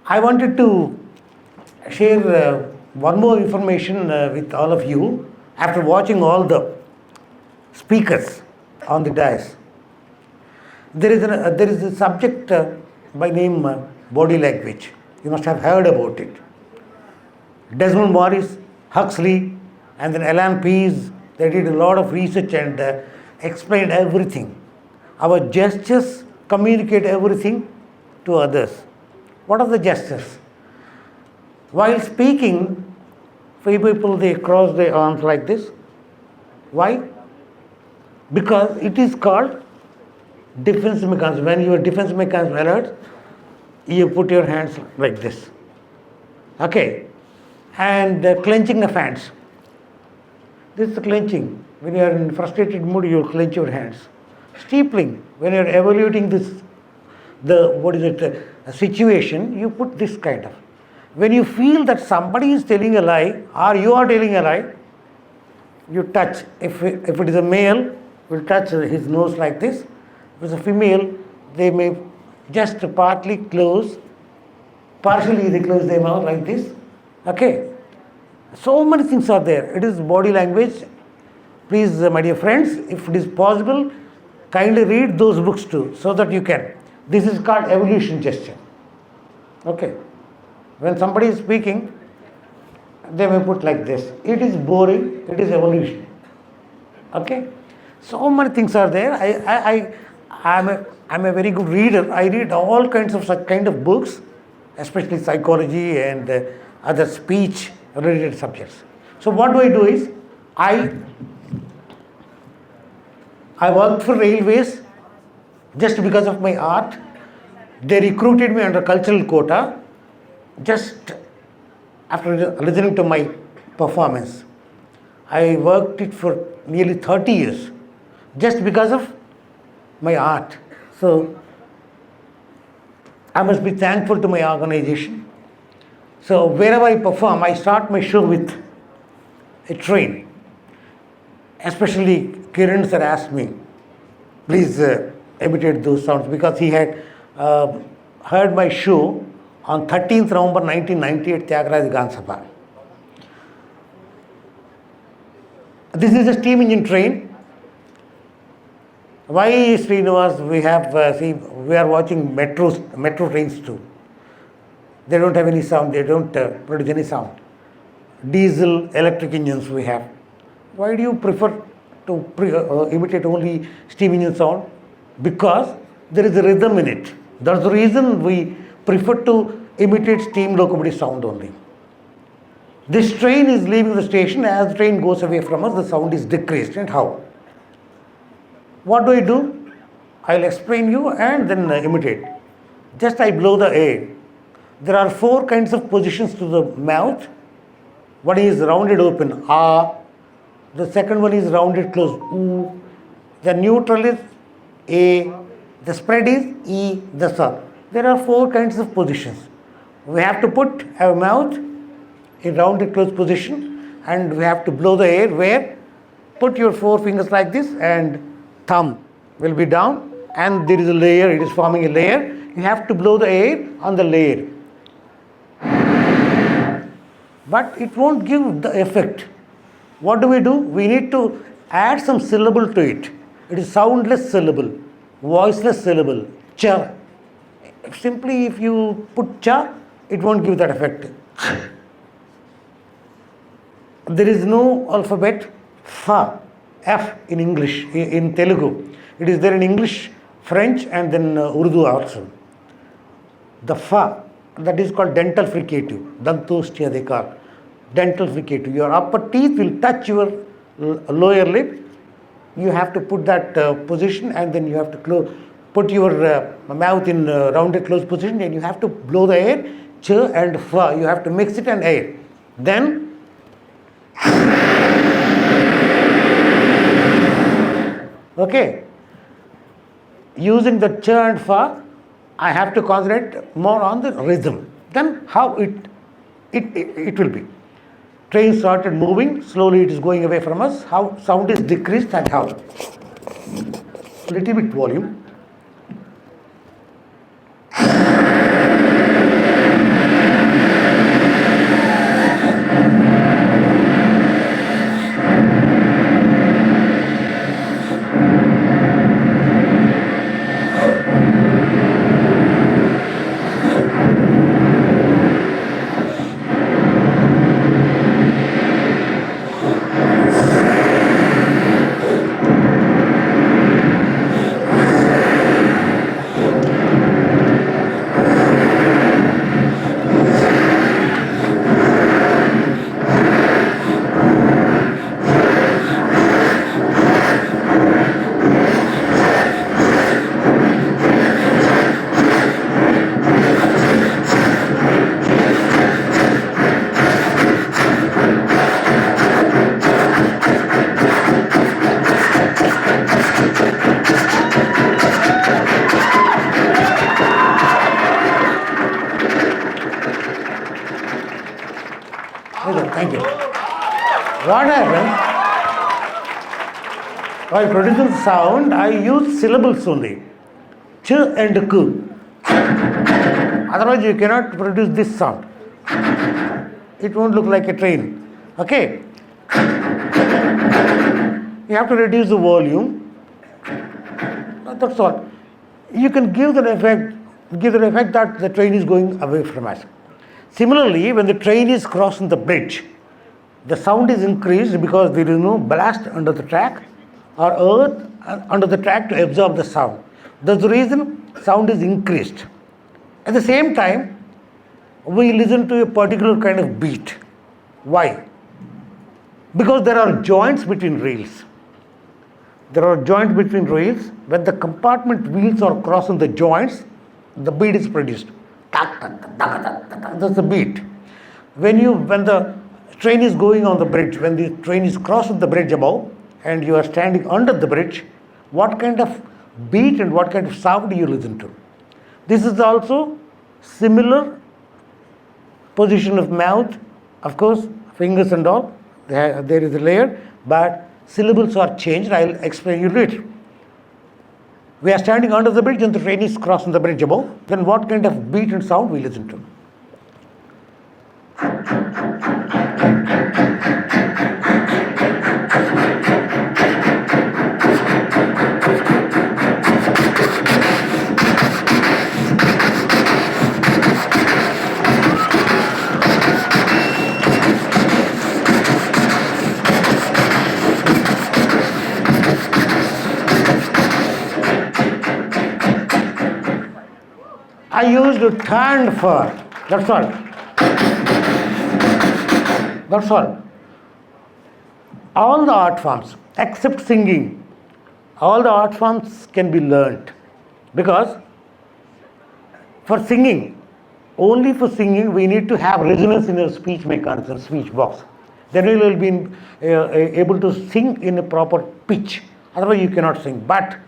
I wanted to share one more information with all of you after watching all the speakers on the dais. There is a subject by name body language. You must have heard about it. Desmond Morris, Huxley, and then Alan Pease, they did a lot of research and explained everything. Our gestures communicate everything to others. What are the gestures? While speaking, few people, they cross their arms like this. Why? Because it is called defense mechanism. When your defense mechanism alerts, you put your hands like this. Okay? And clenching of hands. This is the clenching. When you are in frustrated mood, you clench your hands. Steepling. When you are evaluating this, a situation, you put this kind of. When you feel that somebody is telling a lie or you are telling a lie, you touch. If it is a male, will touch his nose like this. If it's a female, they may just partially they close their mouth like this. Okay. So many things are there. It is body language. Please, my dear friends, if it is possible, kindly read those books too, so that you can. This is called evolution gesture. Okay. When somebody is speaking, they may put like this. It is boring. It is evolution. Okay. So many things are there. I'm a very good reader. I read all kinds of such kind of books, especially psychology and other speech related subjects. So what do I do is, I worked for railways just because of my art. They recruited me under cultural quota just after listening to my performance. I worked it for nearly 30 years just because of my art. So I must be thankful to my organization. So wherever I perform, I start my show with a train. Especially Kiran sir asked me, please imitate those sounds, because he had heard my show on 13th November 1998 Tyagaraja Gan Sabha. This is a steam engine train. Why, Srinivas, we are watching metro trains too. They don't have any sound, they don't produce any sound. Diesel, electric engines we have. Why do you prefer to imitate only steam engine sound? Because there is a rhythm in it. That's the reason we prefer to imitate steam locomotive sound only. This train is leaving the station. As the train goes away from us, the sound is decreased. And how? What do? I'll explain you and then imitate. Just I blow the air. There are 4 kinds of positions to the mouth. One is rounded open, ah. The second one is rounded closed, oo. The neutral is a. The spread is e, the sa. There are 4 kinds of positions. We have to put our mouth in rounded closed position and we have to blow the air where? Put your 4 fingers like this and thumb will be down and there is a layer, it is forming a layer. You have to blow the air on the layer. But it won't give the effect. What do? We need to add some syllable to it. It is soundless syllable, voiceless syllable, cha. Simply if you put cha, it won't give that effect. There is no alphabet fa, F in English, in Telugu. It is there in English, French and then Urdu also. The fa, that is called dental fricative. Dantostya they call. Dental fricative. Your upper teeth will touch your lower lip. You have to put that position and then you have to put your mouth in rounded closed position and you have to blow the air, ch and fa. You have to mix it and air. Then okay. Using the ch and fa, I have to concentrate more on the rhythm. Then how it will be. Train started moving, slowly it is going away from us. How sound is decreased and how? Little bit volume. Thank you. What happens? While producing sound, I use syllables only. Ch and k. Otherwise, you cannot produce this sound. It won't look like a train. Okay? You have to reduce the volume. That's all. You can give the effect that the train is going away from us. Similarly, when the train is crossing the bridge, the sound is increased because there is no ballast under the track or earth under the track to absorb the sound. That's the reason sound is increased. At the same time, we listen to a particular kind of beat. Why? Because there are joints between rails. There are joints between rails. When the compartment wheels are crossing the joints, the beat is produced. That's the beat. When the train is going on the bridge, when the train is crossing the bridge above, and you are standing under the bridge, what kind of beat and what kind of sound do you listen to? This is also similar position of mouth, of course, fingers and all. There is a layer, but syllables are changed. I'll explain you later. We are standing under the bridge and the train is crossing the bridge above. Then what kind of beat and sound we listen to? I used to turn for. That's all. That's all. All the art forms, except singing, all the art forms can be learnt. Because for singing, only for singing, we need to have resonance in your speech mechanism, speech box. Then you will be able to sing in a proper pitch. Otherwise, you cannot sing. But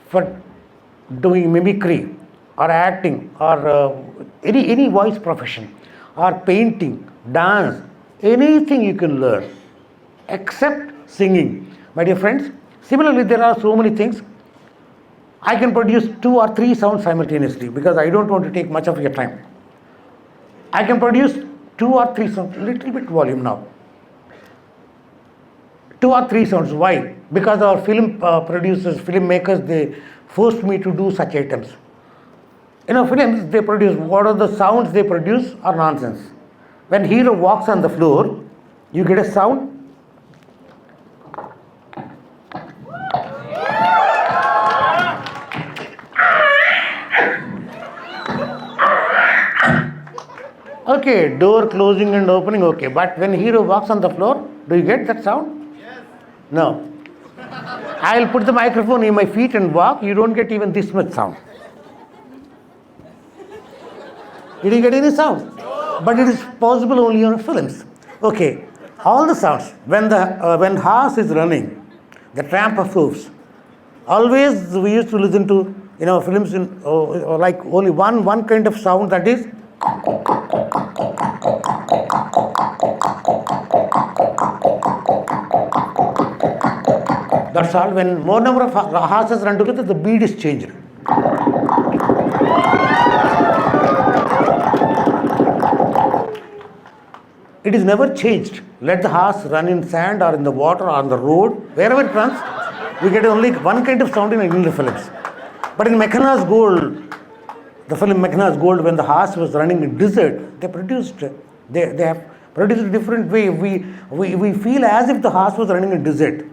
for doing mimicry, or acting, or any voice profession, or painting, dance, anything you can learn, except singing. My dear friends, similarly, there are so many things. I can produce 2 or 3 sounds simultaneously because I don't want to take much of your time. I can produce 2 or 3 sounds, little bit volume now. 2 or 3 sounds. Why? Because our film producers, filmmakers, they forced me to do such items. Films, they produce, what are the sounds they produce are nonsense. When hero walks on the floor, you get a sound. Okay, door closing and opening, okay. But when hero walks on the floor, do you get that sound? Yes. No. I'll put the microphone in my feet and walk, you don't get even this much sound. You didn't get any sound. No. But it is possible only on films. Okay, all the sounds. When horse is running, the tramp of hoofs. Always we used to listen to films in like only one kind of sound, that is that's all. When more number of horses run together, the beat is changed. It is never changed. Let the horse run in sand or in the water or on the road, wherever it runs, we get only one kind of sound in Indian films. But in Mechanaz Gold, the film Mechanaz Gold, when the horse was running in desert, they have produced a different way. We feel as if the horse was running in desert.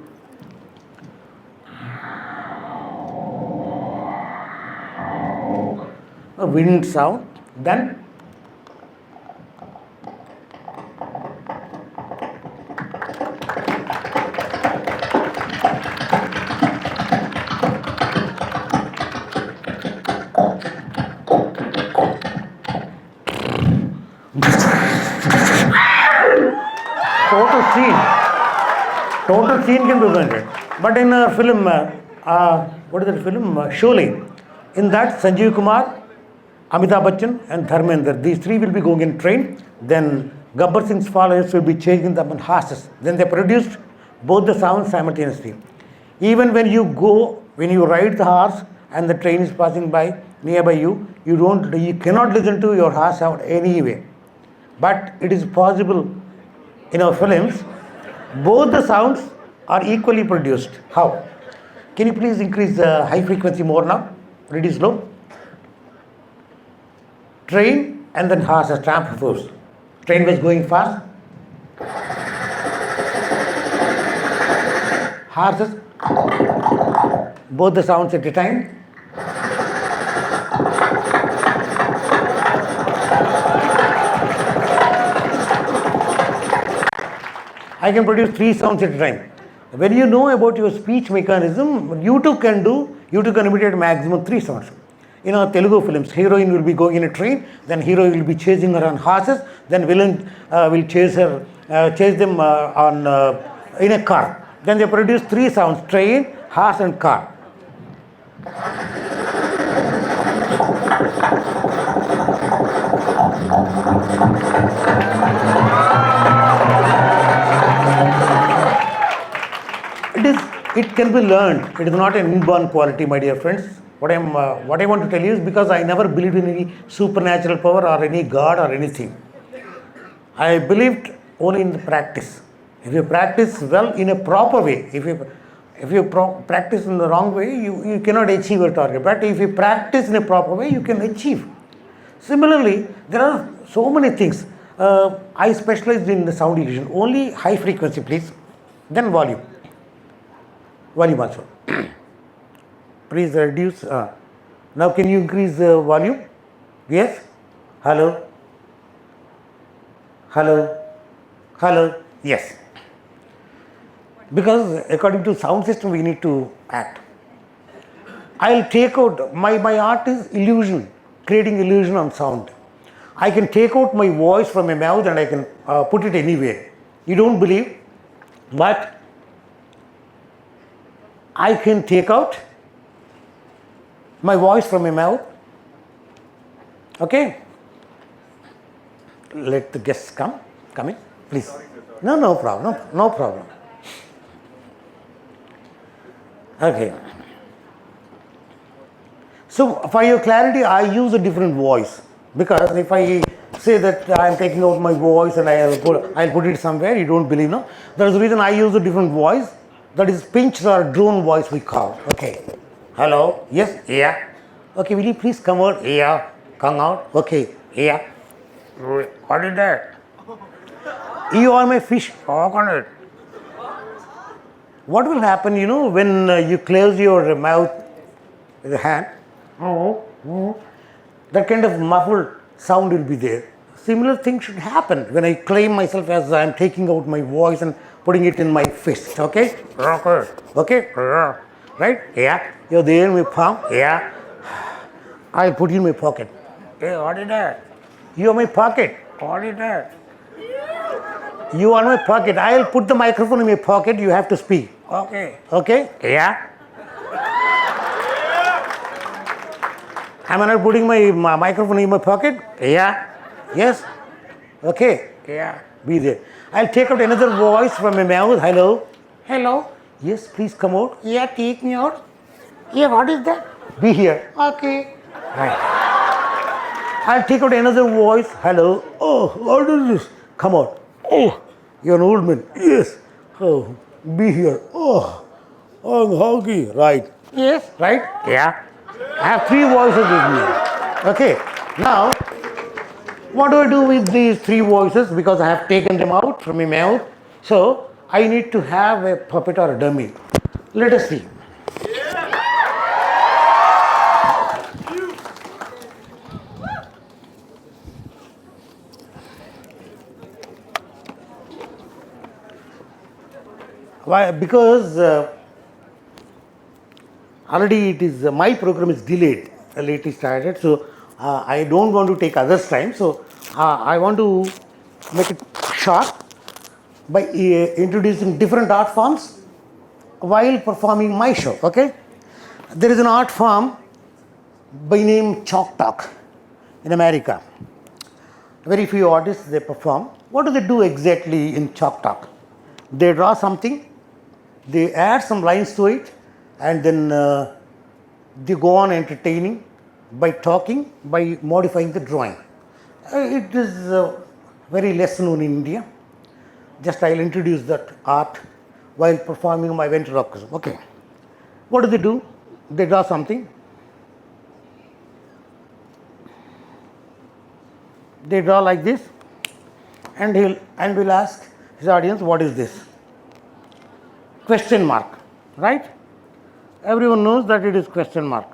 A wind sound, then total scene can be presented. But in a film, what is that film? Sholay. In that, Sanjeev Kumar, Amitabh Bachchan and Dharmendra, these 3 will be going in train. Then Gabbar Singh's followers will be chasing them on horses. Then they produced both the sounds simultaneously. Even when you ride the horse and the train is passing by nearby you, you cannot listen to your horse sound anyway. But it is possible in our films, both the sounds are equally produced. How? Can you please increase the high frequency more now? Reduce low. Train and then horse as tramp force. Train was going fast. Horses, both the sounds at a time. I can produce 3 sounds at a time. When you know about your speech mechanism, you too can imitate maximum 3 sounds. In our Telugu films, heroine will be going in a train, then hero will be chasing her on horses, then villain will chase them in a car. Then they produce 3 sounds: train, horse and car. It can be learned. It is not an inborn quality, my dear friends. What I want to tell you is because I never believed in any supernatural power or any God or anything. I believed only in the practice. If you practice well in a proper way, if you practice in the wrong way, you cannot achieve your target. But if you practice in a proper way, you can achieve. Similarly, there are so many things. I specialized in the sound illusion. Only high frequency, please. Then volume. Volume also. Please reduce. Now can you increase the volume? Yes? Hello? Hello? Hello? Yes. Because according to sound system we need to act. I'll take out, my art is illusion, creating illusion on sound. I can take out my voice from my mouth and I can put it anywhere. You don't believe, but I can take out my voice from my mouth. Okay? Let the guests come in, please. No problem, no problem. Okay. So for your clarity, I use a different voice, because if I say that I am taking out my voice and I'll put it somewhere, you don't believe, no? That is the reason I use a different voice. That is pinch or drone voice we call. Okay. Hello? Yes? Yeah. Okay, will you please come out? Yeah. Come out? Okay. Yeah. What is that? You are my fish. Talk on it. What will happen, when you close your mouth with a hand? That kind of muffled sound will be there. Similar thing should happen when I claim myself as I am taking out my voice and putting it in my fist. Okay? Okay? Right? Yeah. You're there in my palm? Yeah. I'll put you in my pocket. Hey, what is that? You are my pocket. What is that? You are my pocket. I'll put the microphone in my pocket. You have to speak. Okay. Okay? Yeah. Am I not putting my microphone in my pocket? Yeah. Yes. Okay. Yeah. Be there. I'll take out another voice from my mouth. Hello. Hello. Yes, please come out. Yeah, take me out. Yeah, what is that? Be here. Okay. Right. I'll take out another voice. Hello. Oh, what is this? Come out. Oh, you're an old man. Yes. Oh, be here. Oh, I'm hungry. Right. Yes. Right? Yeah. I have 3 voices with me. Okay. Now, what do I do with these 3 voices? Because I have taken them out from my mouth. So, I need to have a puppet or a dummy. Let us see. Why? Because already it is my program is delayed, lately started. So I don't want to take others' time. So I want to make it short by introducing different art forms while performing my show. Okay, there is an art form by name chalk talk in America. Very few artists they perform. What do they do exactly in chalk talk? They draw something, they add some lines to it, and then they go on entertaining by talking, by modifying the drawing. It is very less known in India. Just I will introduce that art while performing my ventriloquism. Okay. What do they do? They draw something. They draw like this, and will ask his audience, what is this? Question mark, right? Everyone knows that it is question mark.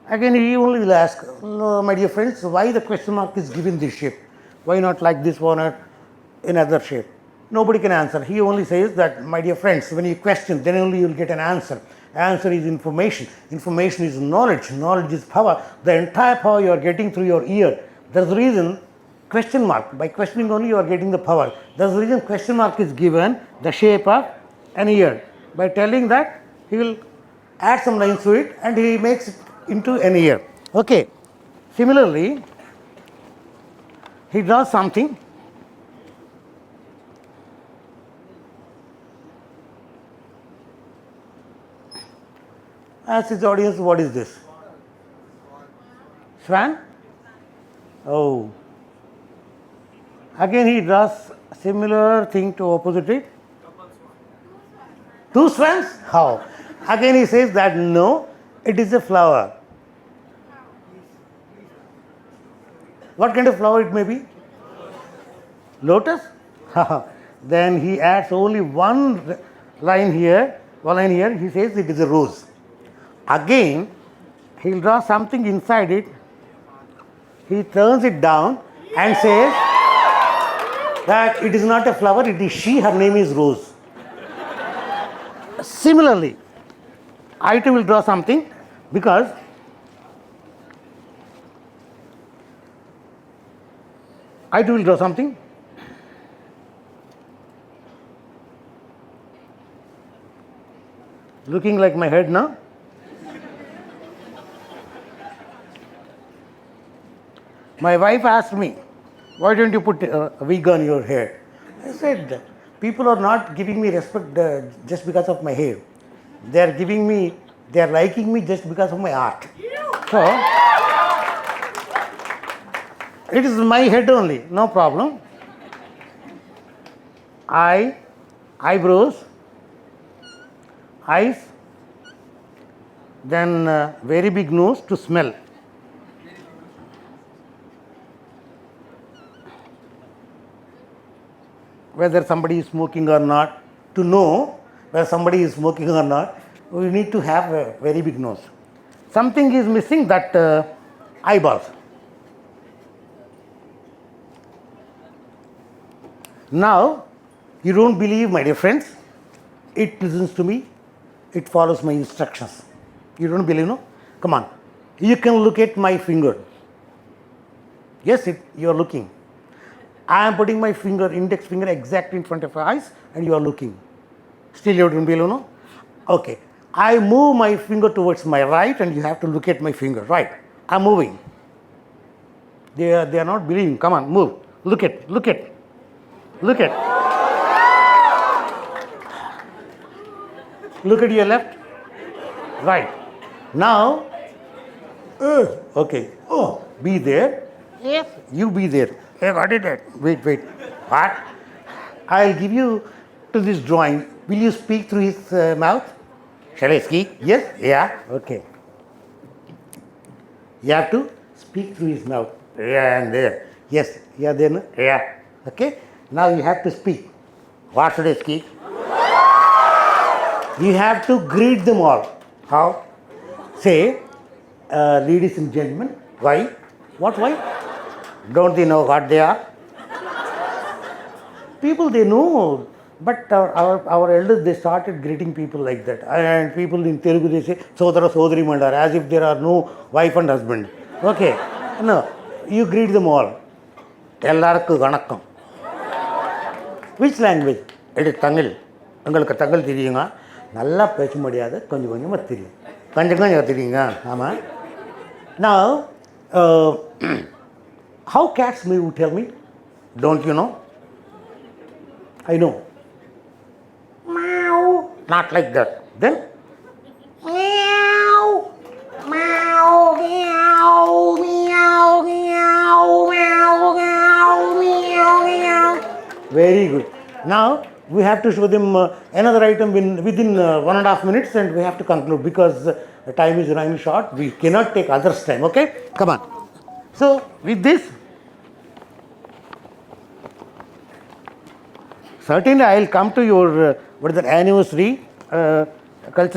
Again, he only will ask, my dear friends, why the question mark is given this shape? Why not like this one or in other shape? Nobody can answer. He only says that, my dear friends, when you question, then only you will get an answer. Answer is information. Information is knowledge. Knowledge is power. The entire power you are getting through your ear. That's the reason question mark. By questioning only you are getting the power. That's the reason question mark is given the shape of an ear. By telling that, he will add some lines to it and he makes it into an ear. Okay. Similarly, he draws something. Asks his audience, what is this? Swan? Oh. Again he draws similar thing to opposite it. Two swans? How? Again he says that no, it is a flower. What kind of flower it may be? Lotus? Then he adds only one line here, he says it is a rose. Again, he will draw something inside it, he turns it down and says that it is not a flower, it is she, her name is Rose. Similarly, I too will draw something because I too will draw something. Looking like my head now. My wife asked me, why don't you put a wig on your hair? I said, people are not giving me respect just because of my hair. They are liking me just because of my art. So, it is my head only, no problem. Eyebrows, eyes, then very big nose to smell. Whether somebody is smoking or not, to know whether somebody is smoking or not, we need to have a very big nose. Something is missing, that eyeballs. Now, you don't believe, my dear friends, it listens to me, it follows my instructions. You don't believe, no? Come on. You can look at my finger. Yes, you are looking. I am putting my index finger exactly in front of your eyes and you are looking. Still you don't believe, no? Okay. I move my finger towards my right and you have to look at my finger, right? I am moving. They are not believing. Come on, move. Look at. Look at your left, right. Now, okay. Oh, be there. Yes, you be there. Hey, got it? Wait. What? I'll give you to this drawing. Will you speak through his mouth? Shall I speak? Yes? Yeah? Okay. You have to speak through his mouth. Yeah, and there. Yes. Yeah, there. No? Yeah. Okay. Now you have to speak. What should I speak? You have to greet them all. How? Say, ladies and gentlemen. Why? What? Why? Don't they know what they are? People, they know. But our elders, they started greeting people like that. And people in Telugu, they say, Sodara Sodari Mandar, as if there are no wife and husband. Okay. No. You greet them all. Ellarku vanakkam. Which language? It is Tamil. உங்களுக்கு தமிழ் தெரியுங்க நல்லா பேச முடியாது கொஞ்சம் கொஞ்சமாக தெரியும் கொஞ்சம் தெரியுங்க ஆமாம். Now, how cats move, tell me? Don't you know? I know. Meow. Not like that. Then? Meow. Meow. Meow. Meow. Meow. Meow. Meow. Meow. Meow. Very good. Now we have to show them another item within 1.5 minutes, and we have to conclude because the time is running short. We cannot take others' time. Okay? Come on. So with this, certainly I will come to your what is that anniversary, college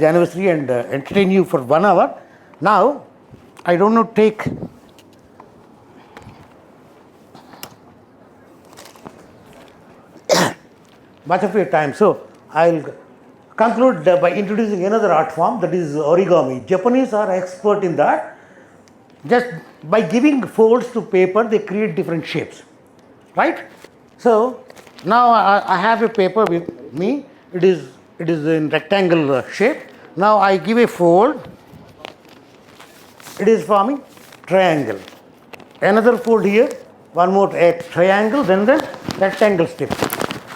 anniversary, and entertain you for 1 hour. Now I don't know take much of your time. So I will conclude by introducing another art form, that is origami. Japanese are expert in that. Just by giving folds to paper, they create different shapes, right? So now I have a paper with me. It is in rectangle shape. Now I give a fold. It is forming triangle. Another fold here. One more triangle. Then the rectangle strip.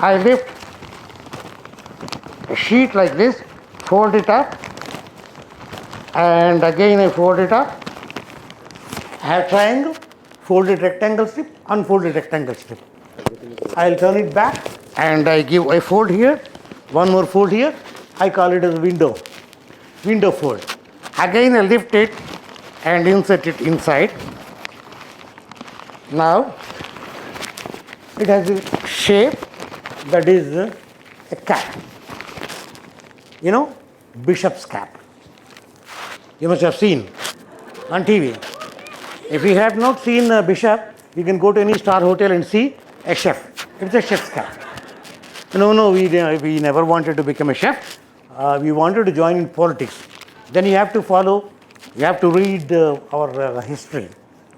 I lift a sheet like this, fold it up, and again I fold it up. I have triangle, folded rectangle strip, unfolded rectangle strip. I will turn it back and I give a fold here, one more fold here. I call it as a window fold. Again I lift it and insert it inside. Now it has a shape that is a cap. You know, bishop's cap. You must have seen on TV. If you have not seen a bishop, you can go to any star hotel and see a chef. It's a chef's cap. No, we never wanted to become a chef. We wanted to join in politics. Then you have to follow, you have to read our history,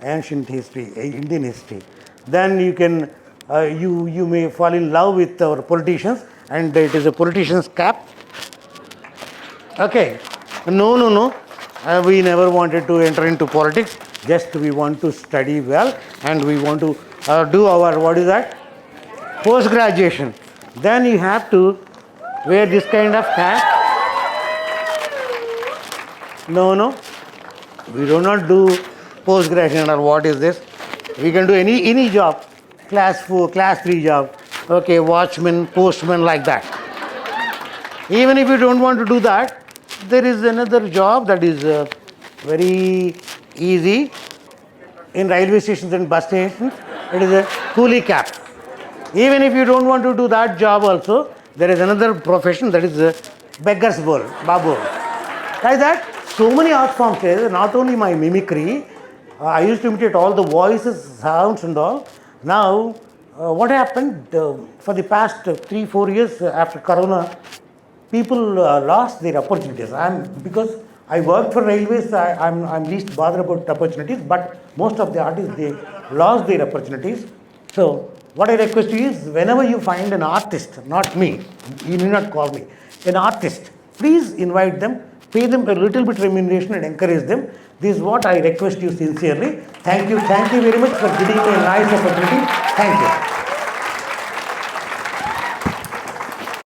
ancient history, Indian history. Then you can, you may fall in love with our politicians, and it is a politician's cap. Okay. No. We never wanted to enter into politics. Just we want to study well, and we want to do our, what is that? Post-graduation. Then you have to wear this kind of cap. No. We do not do post-graduation or what is this. We can do any job. Class 4, class 3 job. Okay, watchman, postman, like that. Even if you don't want to do that, there is another job that is very easy in railway stations and bus stations. It is a coolie cap. Even if you don't want to do that job also, there is another profession, that is beggar's bowl, babu. Like that, so many art forms there, not only my mimicry. I used to imitate all the voices, sounds and all. Now, what happened for the past 3-4 years after Corona, people lost their opportunities. Because I work for railways, I'm least bothered about opportunities, but most of the artists, they lost their opportunities. So what I request you is, whenever you find an artist, not me, you need not call me, an artist, please invite them, pay them a little bit remuneration and encourage them. This is what I request you sincerely. Thank you very much for giving me a nice opportunity. Thank you.